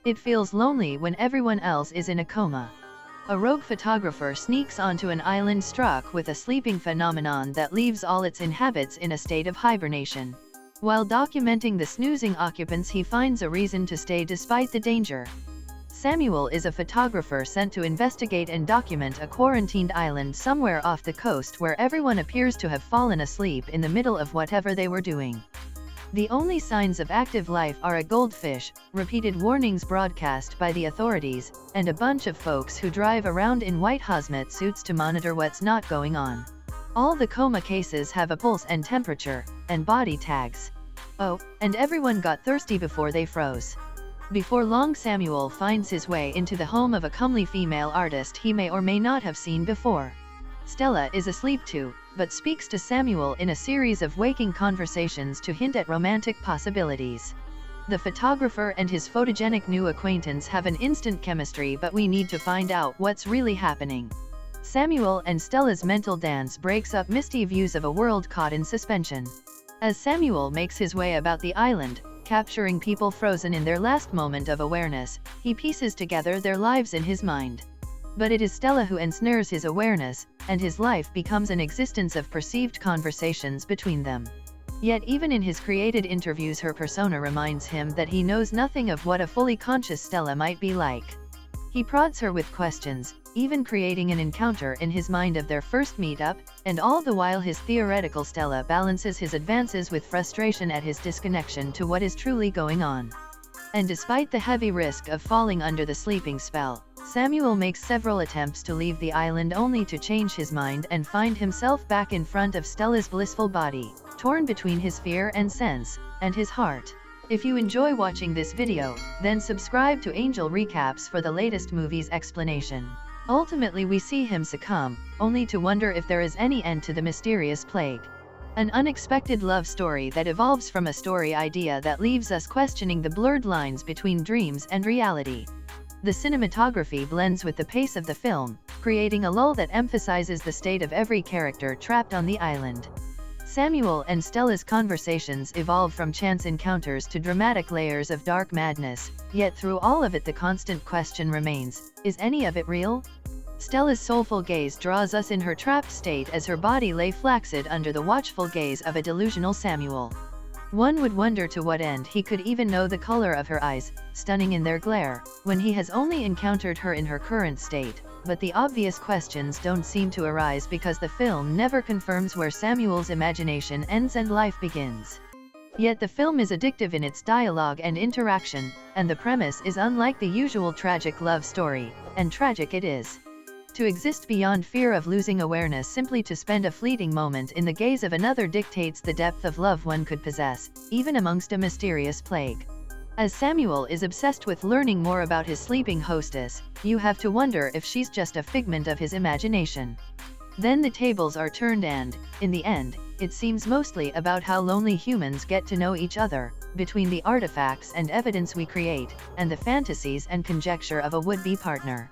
It feels lonely when everyone else is in a coma. A rogue photographer sneaks onto an island struck with a sleeping phenomenon that leaves all its inhabitants in a state of hibernation. While documenting the snoozing occupants, he finds a reason to stay despite the danger. Samuel is a photographer sent to investigate and document a quarantined island somewhere off the coast where everyone appears to have fallen asleep in the middle of whatever they were doing. The only signs of active life are a goldfish, repeated warnings broadcast by the authorities, and a bunch of folks who drive around in white hazmat suits to monitor what's not going on. All the coma cases have a pulse and temperature, and body tags. Oh, and everyone got thirsty before they froze. Before long, Samuel finds his way into the home of a comely female artist he may or may not have seen before. Stella is asleep too, but speaks to Samuel in a series of waking conversations to hint at romantic possibilities. The photographer and his photogenic new acquaintance have an instant chemistry, but we need to find out what's really happening. Samuel and Stella's mental dance breaks up misty views of a world caught in suspension. As Samuel makes his way about the island, capturing people frozen in their last moment of awareness, he pieces together their lives in his mind. But it is Stella who ensnares his awareness, and his life becomes an existence of perceived conversations between them. Yet even in his created interviews, her persona reminds him that he knows nothing of what a fully conscious Stella might be like. He prods her with questions, even creating an encounter in his mind of their first meetup, and all the while his theoretical Stella balances his advances with frustration at his disconnection to what is truly going on. And despite the heavy risk of falling under the sleeping spell, Samuel makes several attempts to leave the island only to change his mind and find himself back in front of Stella's blissful body, torn between his fear and sense, and his heart. If you enjoy watching this video, then subscribe to Angel Recaps for the latest movie's explanation. Ultimately we see him succumb, only to wonder if there is any end to the mysterious plague. An unexpected love story that evolves from a story idea that leaves us questioning the blurred lines between dreams and reality. The cinematography blends with the pace of the film, creating a lull that emphasizes the state of every character trapped on the island. Samuel and Stella's conversations evolve from chance encounters to dramatic layers of dark madness, yet through all of it the constant question remains, is any of it real? Stella's soulful gaze draws us in her trapped state as her body lay flaccid under the watchful gaze of a delusional Samuel. One would wonder to what end he could even know the color of her eyes, stunning in their glare, when he has only encountered her in her current state. But the obvious questions don't seem to arise because the film never confirms where Samuel's imagination ends and life begins. Yet the film is addictive in its dialogue and interaction, and the premise is unlike the usual tragic love story, and tragic it is. To exist beyond fear of losing awareness simply to spend a fleeting moment in the gaze of another dictates the depth of love one could possess, even amongst a mysterious plague. As Samuel is obsessed with learning more about his sleeping hostess, you have to wonder if she's just a figment of his imagination. Then the tables are turned and, in the end, it seems mostly about how lonely humans get to know each other, between the artifacts and evidence we create, and the fantasies and conjecture of a would-be partner.